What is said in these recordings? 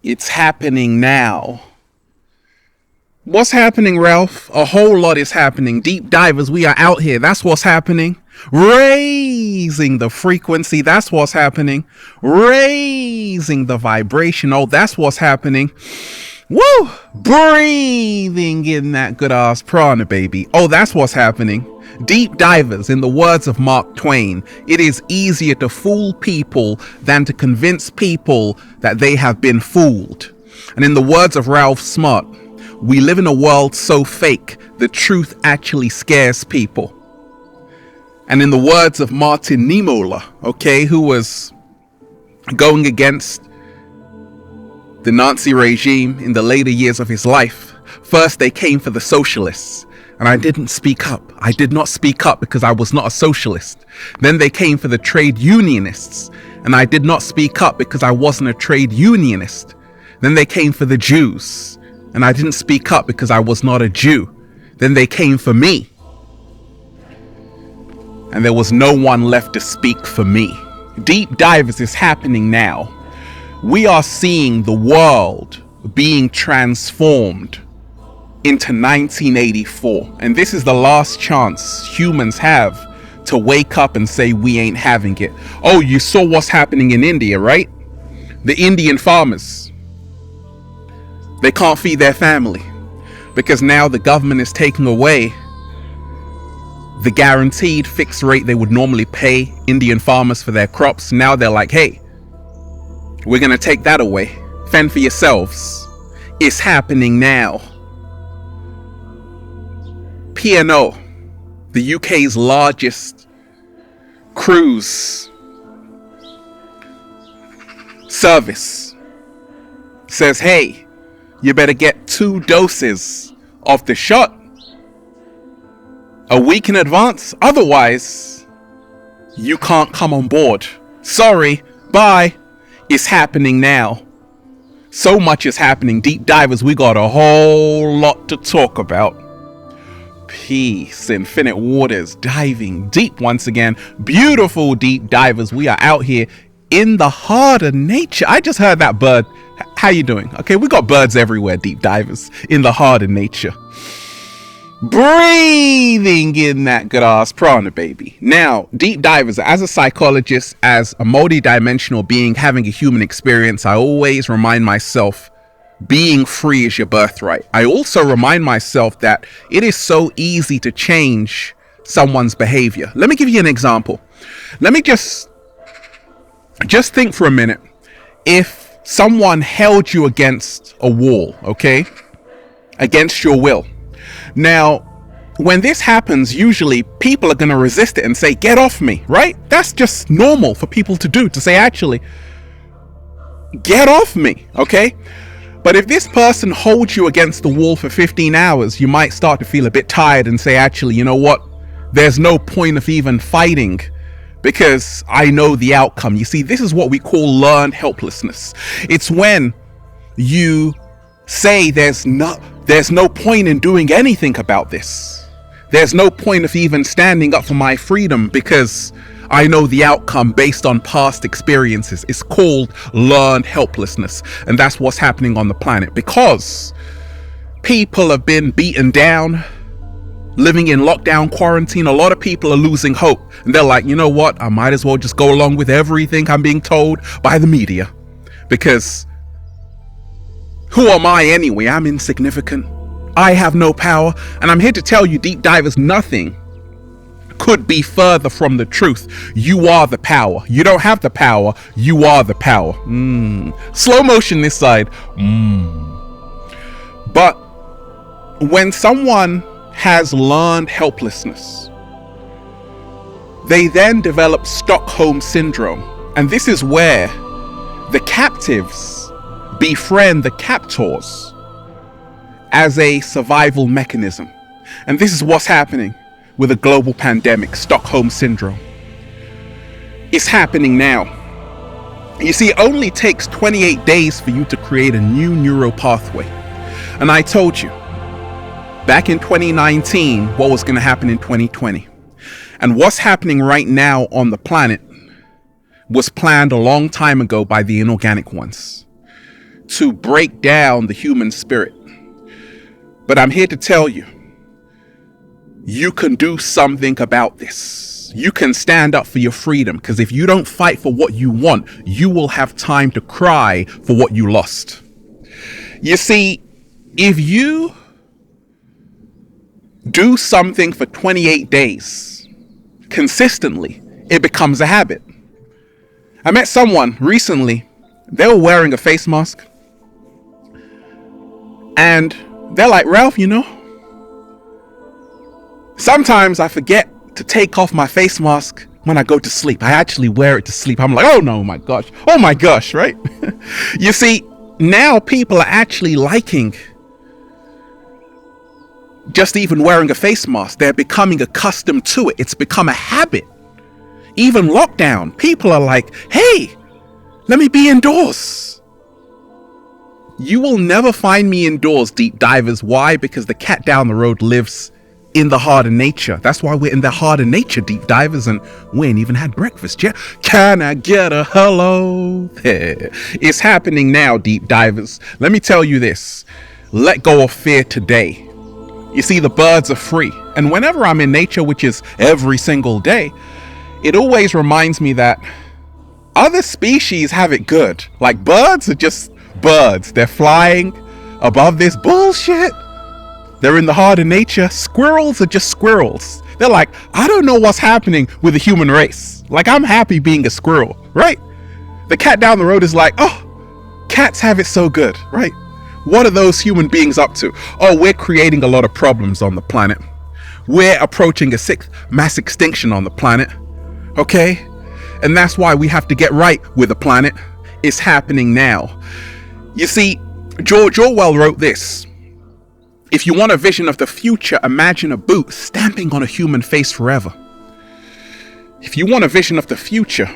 It's happening now. What's happening, Ralph? A whole lot is happening. Deep divers, we are out here. That's what's happening. Raising the frequency. That's what's happening. Raising the vibration. Oh, that's what's happening. Woo! Breathing in that good ass prana, baby. Oh, that's what's happening. Deep divers, in the words of Mark Twain, it is easier to fool people than to convince people that they have been fooled. And in the words of Ralph Smart, we live in a world so fake, the truth actually scares people. And in the words of Martin Niemöller, okay, who was going against the Nazi regime in the later years of his life, first they came for the socialists, and I didn't speak up. I did not speak up because I was not a socialist. Then they came for the trade unionists, and I did not speak up because I wasn't a trade unionist. Then they came for the Jews, and I didn't speak up because I was not a Jew. Then they came for me, and there was no one left to speak for me. Deep divers is happening now. We are seeing the world being transformed into 1984, and this is the last chance humans have to wake up and say we ain't having it. Oh, you saw what's happening in India, right? The Indian farmers, they can't feed their family because now the government is taking away the guaranteed fixed rate they would normally pay Indian farmers for their crops. Now they're like, hey, we're gonna take that away. Fend for yourselves. It's happening now. P&O, the UK's largest cruise service, says, hey, you better get 2 doses of the shot a week in advance. Otherwise, you can't come on board. Sorry, bye. It's happening now. So much is happening. Deep divers, we got a whole lot to talk about. Peace, infinite waters, diving deep once again. Beautiful deep divers, we are out here in the heart of nature. I just heard that bird. How you doing? Okay, we got birds everywhere, deep divers, in the heart of nature. Breathing in that good ass prana, baby. Now, deep divers, as a psychologist, as a multi-dimensional being having a human experience, I always remind myself being free is your birthright. I also remind myself that it is so easy to change someone's behavior. Let me give you an example. Let me just think for a minute. If someone held you against a wall, okay, against your will. Now, when this happens, usually people are going to resist it and say, get off me, right? That's just normal for people to do, to say, actually, get off me, okay? But if this person holds you against the wall for 15 hours, you might start to feel a bit tired and say, actually, you know what? There's no point of even fighting because I know the outcome. You see, this is what we call learned helplessness. It's when you say there's no point in doing anything about this. There's no point of even standing up for my freedom because I know the outcome based on past experiences. It's called learned helplessness. And that's what's happening on the planet because people have been beaten down, living in lockdown quarantine. A lot of people are losing hope. And they're like, you know what? I might as well just go along with everything I'm being told by the media because who am I anyway? I'm insignificant. I have no power. And I'm here to tell you, deep divers, nothing could be further from the truth. You are the power. You don't have the power. You are the power. Slow motion this side. But when someone has learned helplessness, they then develop Stockholm syndrome. And this is where the captives befriend the captors as a survival mechanism. And this is what's happening with a global pandemic, Stockholm syndrome. It's happening now. You see, it only takes 28 days for you to create a new neural pathway. And I told you back in 2019 what was going to happen in 2020. And what's happening right now on the planet was planned a long time ago by the inorganic ones. to break down the human spirit. But I'm here to tell you, you can do something about this. You can stand up for your freedom, because if you don't fight for what you want, you will have time to cry for what you lost. You see, if you do something for 28 days consistently, it becomes a habit. I met someone recently, they were wearing a face mask, and they're like, Ralph, you know, sometimes I forget to take off my face mask when I go to sleep. I actually wear it to sleep. I'm like, oh my gosh, right? You see, now people are actually liking just even wearing a face mask. They're becoming accustomed to it. It's become a habit. Even lockdown, people are like, hey, let me be indoors. You will never find me indoors, deep divers. Why? Because the cat down the road lives in the heart of nature. That's why we're in the heart of nature, deep divers, and we ain't even had breakfast yet. Can I get a hello? It's happening now, deep divers. Let me tell you this. Let go of fear today. You see, the birds are free. And whenever I'm in nature, which is every single day, it always reminds me that other species have it good. Like birds are just birds. They're flying above this bullshit. They're in the heart of nature. Squirrels are just squirrels. They're like, I don't know what's happening with the human race. Like, I'm happy being a squirrel, right? The cat down the road is like, oh, cats have it so good, right? What are those human beings up to? Oh, we're creating a lot of problems on the planet. We're approaching a 6th mass extinction on the planet, okay? And that's why we have to get right with the planet. It's happening now. You see, George Orwell wrote this. If you want a vision of the future, imagine a boot stamping on a human face forever. If you want a vision of the future,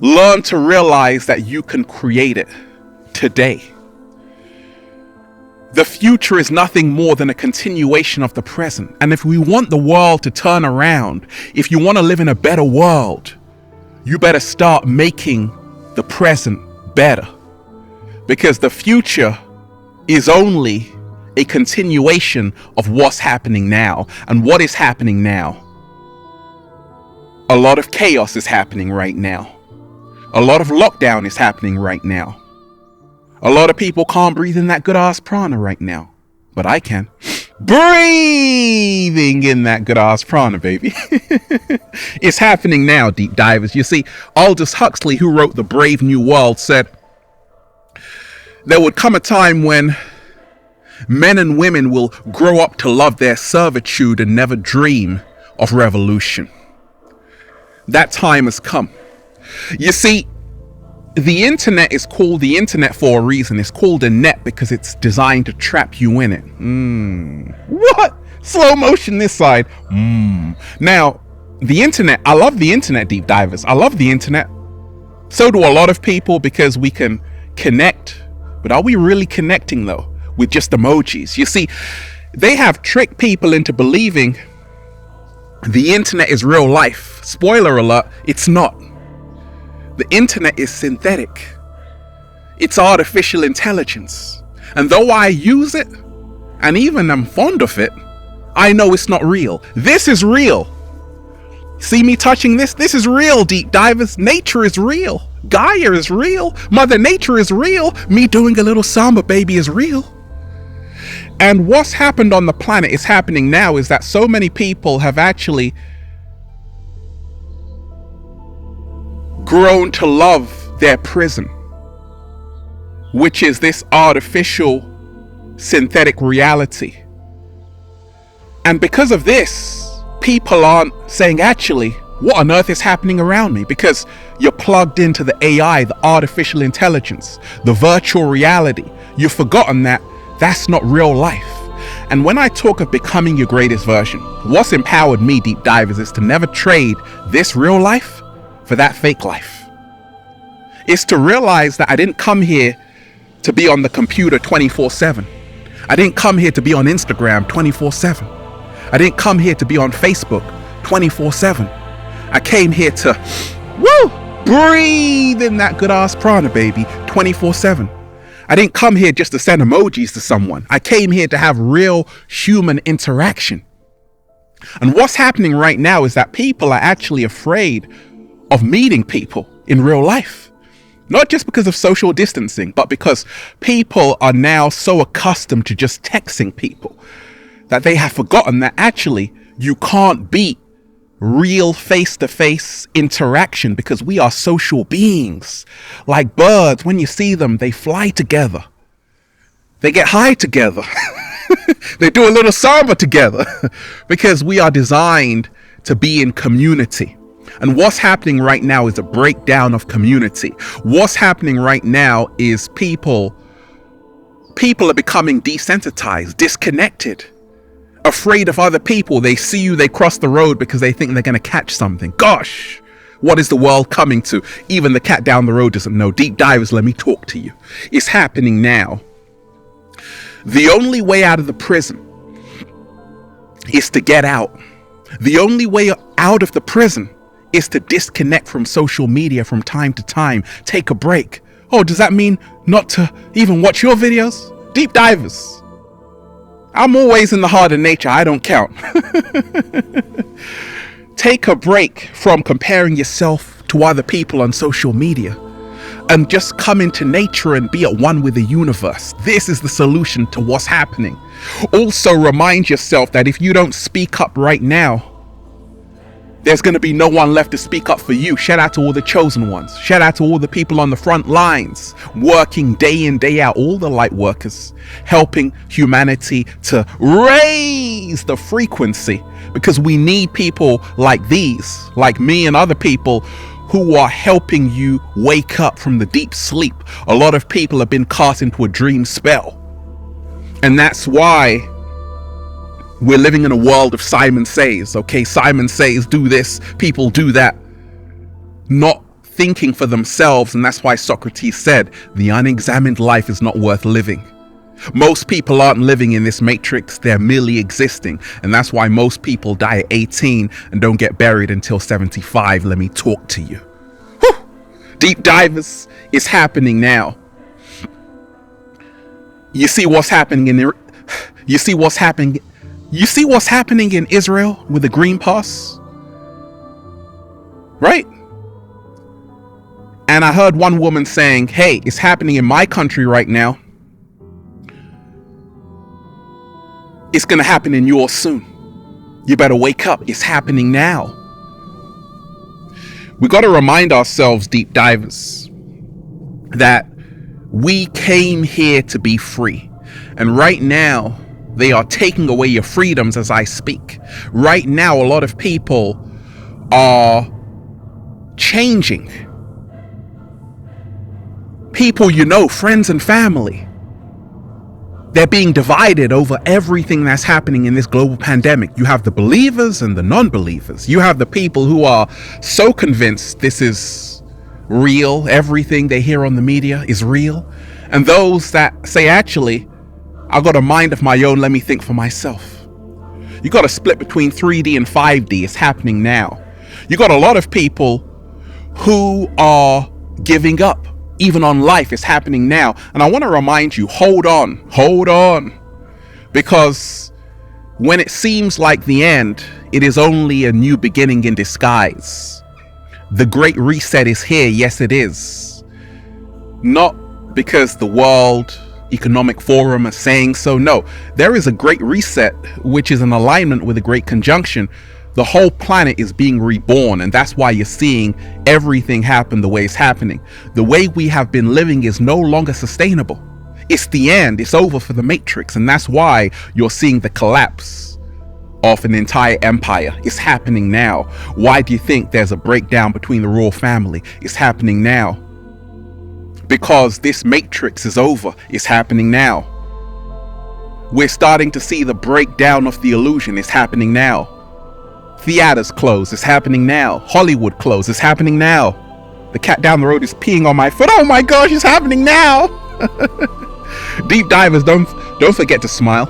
learn to realize that you can create it today. The future is nothing more than a continuation of the present. And if we want the world to turn around, if you want to live in a better world, you better start making the present better. Because the future is only a continuation of what's happening now. And what is happening now? A lot of chaos is happening right now. A lot of lockdown is happening right now. A lot of people can't breathe in that good ass prana right now. But I can. Breathing in that good ass prana, baby. It's happening now, deep divers. You see, Aldous Huxley, who wrote The Brave New World, said, there would come a time when men and women will grow up to love their servitude and never dream of revolution. That time has come. You see, the internet is called the internet for a reason. It's called a net because it's designed to trap you in it. What? Slow motion this side. Now, the internet, I love the internet, deep divers. I love the internet. So do a lot of people because we can connect. But are we really connecting, though, with just emojis? You see, they have tricked people into believing the internet is real life. Spoiler alert, it's not. The internet is synthetic. It's artificial intelligence. And though I use it, and even am fond of it, I know it's not real. This is real. See me touching this? This is real, deep divers. Nature is real. Gaia is real. Mother Nature is real. Me doing a little samba baby is real. And what's happened on the planet is happening now is that so many people have actually grown to love their prison, which is this artificial synthetic reality. And because of this, people aren't saying, actually, what on earth is happening around me? Because you're plugged into the AI, the artificial intelligence, the virtual reality. You've forgotten that that's not real life. And when I talk of becoming your greatest version, what's empowered me, deep divers, is to never trade this real life for that fake life. It's to realize that I didn't come here to be on the computer 24/7. I didn't come here to be on Instagram 24/7. I didn't come here to be on Facebook 24/7. I came here to, Breathe in that good ass prana, baby, 24/7. I didn't come here just to send emojis to someone. I came here to have real human interaction. And what's happening right now is that people are actually afraid of meeting people in real life. Not just because of social distancing, but because people are now so accustomed to just texting people that they have forgotten that actually you can't beat real face-to-face interaction, because we are social beings. Like birds, when you see them, they fly together. They get high together. They do a little samba together because we are designed to be in community. And what's happening right now is a breakdown of community. What's happening right now is people are becoming desensitized, disconnected, afraid of other people. They see you, they cross the road because they think they're going to catch something. Gosh, what is the world coming to? Even the cat down the road doesn't know. Deep divers, let me talk to you. It's happening now. The only way out of the prison is to get out. The only way out of the prison is to disconnect from social media from time to time. Take a break. Oh, does that mean not to even watch your videos? Deep divers, I'm always in the heart of nature. I don't count. Take a break from comparing yourself to other people on social media and just come into nature and be at one with the universe. This is the solution to what's happening. Also remind yourself that if you don't speak up right now, there's going to be no one left to speak up for you. Shout out to all the chosen ones. Shout out to all the people on the front lines, working day in, day out, all the light workers, helping humanity to raise the frequency, because we need people like these, like me and other people, who are helping you wake up from the deep sleep. A lot of people have been cast into a dream spell. And that's why we're living in a world of Simon Says. Okay, Simon Says, do this, people do that. Not thinking for themselves. And that's why Socrates said, the unexamined life is not worth living. Most people aren't living in this matrix, they're merely existing. And that's why most people die at 18 and don't get buried until 75. Let me talk to you. Whew. Deep divers, it's happening now. You see what's happening in Israel with the Green Pass? Right? And I heard one woman saying, hey, it's happening in my country right now. It's going to happen in yours soon. You better wake up. It's happening now. We got to remind ourselves, deep divers, that we came here to be free. And right now, they are taking away your freedoms as I speak. Right now, a lot of people are changing. People you know, friends and family. They're being divided over everything that's happening in this global pandemic. You have the believers and the non-believers. You have the people who are so convinced this is real. Everything they hear on the media is real. And those that say, actually, I got a mind of my own. Let me think for myself. You got to split between 3D and 5D. It's happening now. You got a lot of people who are giving up. Even on life, it's happening now. And I want to remind you, hold on. Because when it seems like the end, it is only a new beginning in disguise. The Great Reset is here. Yes, it is. Not because the World Economic Forum is saying so. No, there is a Great Reset, which is in alignment with a Great Conjunction. The whole planet is being reborn, and that's why you're seeing everything happen the way it's happening. The way we have been living is no longer sustainable. It's the end. It's over for the Matrix, and that's why you're seeing the collapse of an entire empire. It's happening now. Why do you think there's a breakdown between the royal family? It's happening now. Because this Matrix is over. It's happening now. We're starting to see the breakdown of the illusion. It's happening now. Theaters close. It's happening now. Hollywood close. It's happening now. The cat down the road is peeing on my foot. Oh my gosh, it's happening now. Deep divers, don't forget to smile.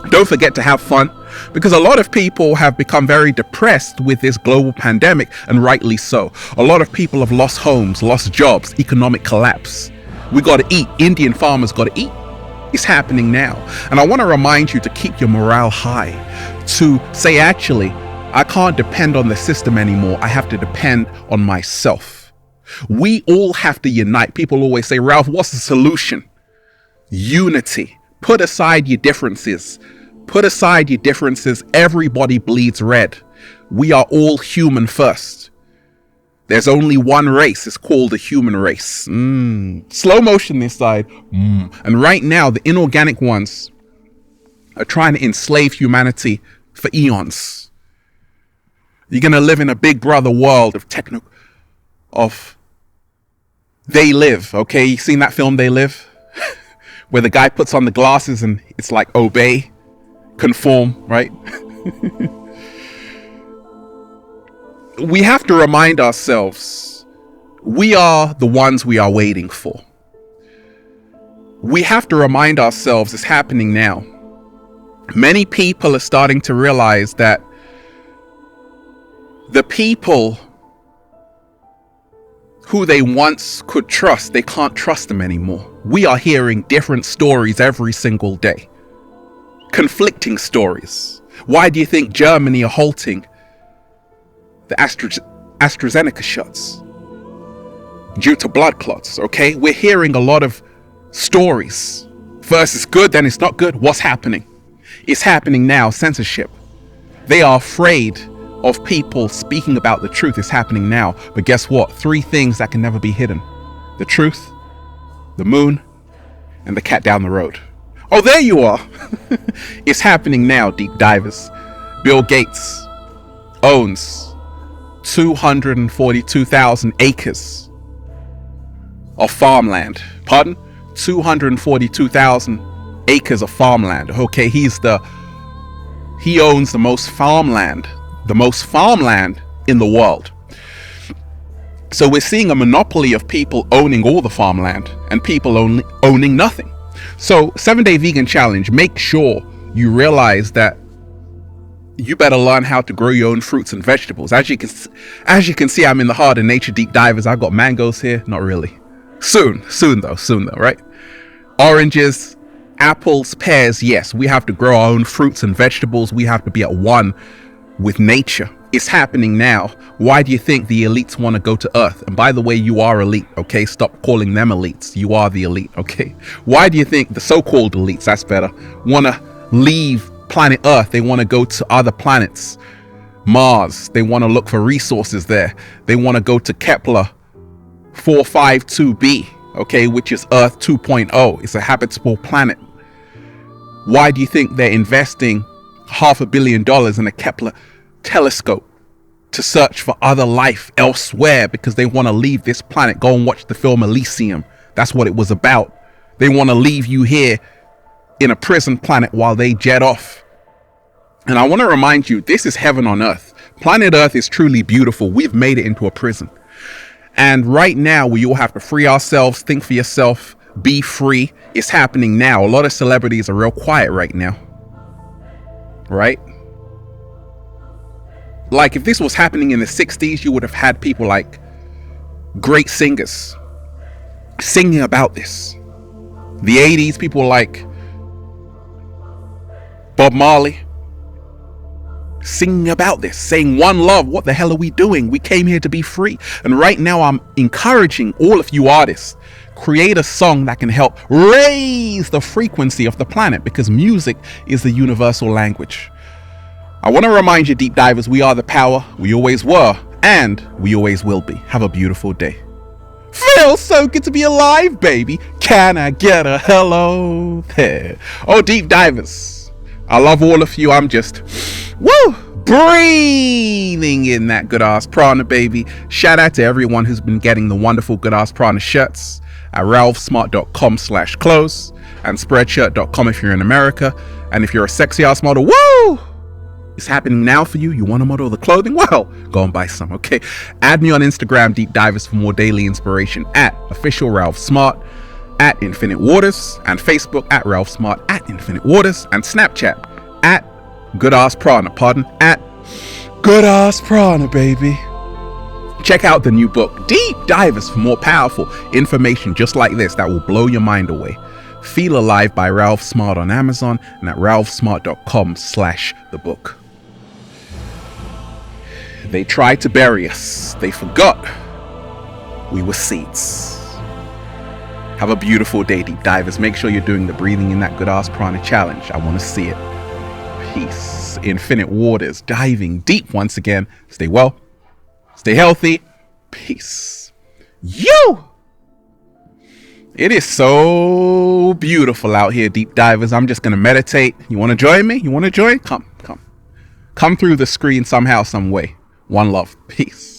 Don't forget to have fun. because a lot of people have become very depressed with this global pandemic, and rightly so. A lot of people have lost homes, lost jobs, economic collapse. We got to eat. Indian farmers got to eat. It's happening now. And I want to remind you to keep your morale high, to say, actually, I can't depend on the system anymore. I have to depend on myself. We all have to unite. People always say, Ralph, what's the solution? Unity. Put aside your differences. Put aside your differences. Everybody bleeds red. We are all human first. There's only one race. It's called the human race. Slow motion this side. And right now, the inorganic ones are trying to enslave humanity for eons. You're going to live in a big brother world of They Live, okay? You seen that film, They Live? Where the guy puts on the glasses and it's like obey, conform, right? We have to remind ourselves, we are the ones we are waiting for. We have to remind ourselves it's happening now. Many people are starting to realize that the people who they once could trust, they can't trust them anymore. We are hearing different stories every single day. Conflicting stories. Why do you think Germany are halting the AstraZeneca shots? Due to blood clots, okay? We're hearing a lot of stories. First it's good, then it's not good. What's happening? It's happening now. Censorship. They are afraid of people speaking about the truth. Is happening now. But guess what? 3 things that can never be hidden: the truth, the moon, and the cat down the road. Oh, there you are. It's happening now, deep divers. Bill Gates owns 242,000 acres of farmland. Pardon? 242,000 acres of farmland. Okay, he owns the most farmland in the world. So we're seeing a monopoly of people owning all the farmland and people owning nothing. So 7-day vegan challenge, make sure you realize that you better learn how to grow your own fruits and vegetables. As you can see, I'm in the heart of nature, deep divers. I've got mangoes here. Not really. Soon though, right? Oranges, apples, pears. Yes, we have to grow our own fruits and vegetables. We have to be at one with nature. It's happening now. Why do you think the elites want to go to Earth? And by the way, you are elite, okay? Stop calling them elites. You are the elite, okay? Why do you think the so-called elites, that's better, want to leave planet Earth? They want to go to other planets. Mars, they want to look for resources there. They want to go to Kepler 452b, okay, which is Earth 2.0. It's a habitable planet. Why do you think they're investing $500 million in a Kepler telescope to search for other life elsewhere? Because they want to leave this planet. Go and watch the film Elysium. That's what it was about. They want to leave you here in a prison planet while they jet off. And I want to remind you, this is heaven on earth. Planet Earth is truly beautiful. We've made it into a prison. And right now, we all have to free ourselves, think for yourself, be free. It's happening now. A lot of celebrities are real quiet right now. Right? Like, if this was happening in the 60s, you would have had people like great singers singing about this. The 80s, people like Bob Marley singing about this, saying one love. What the hell are we doing? We came here to be free. And right now I'm encouraging all of you artists, create a song that can help raise the frequency of the planet, because music is the universal language. I want to remind you, deep divers, we are the power. We always were, and we always will be. Have a beautiful day. Feels so good to be alive, baby. Can I get a hello there? Oh, deep divers, I love all of you. I'm just breathing in that good ass prana, baby. Shout out to everyone who's been getting the wonderful good ass prana shirts at ralphsmart.com/clothes and spreadshirt.com if you're in America. And if you're a sexy ass model, it's happening now for you. You want to model the clothing? Well, go and buy some, okay? Add me on Instagram, Deep Divers, for more daily inspiration at official Ralph Smart, at Infinite Waters, and Facebook at Ralph Smart, at Infinite Waters, and Snapchat at Good Ass Prana, pardon, at Good Ass Prana, baby. Check out the new book, Deep Divers, for more powerful information just like this that will blow your mind away. Feel Alive by Ralph Smart on Amazon and at ralphsmart.com/the book. They tried to bury us. They forgot we were seeds. Have a beautiful day, Deep Divers. Make sure you're doing the breathing in that Good Ass Prana challenge. I want to see it. Peace. Infinite waters, diving deep once again. Stay well. Stay healthy. Peace. It is so beautiful out here, Deep Divers. I'm just going to meditate. You want to join me? You want to join? Come through the screen somehow, some way. One love. Peace.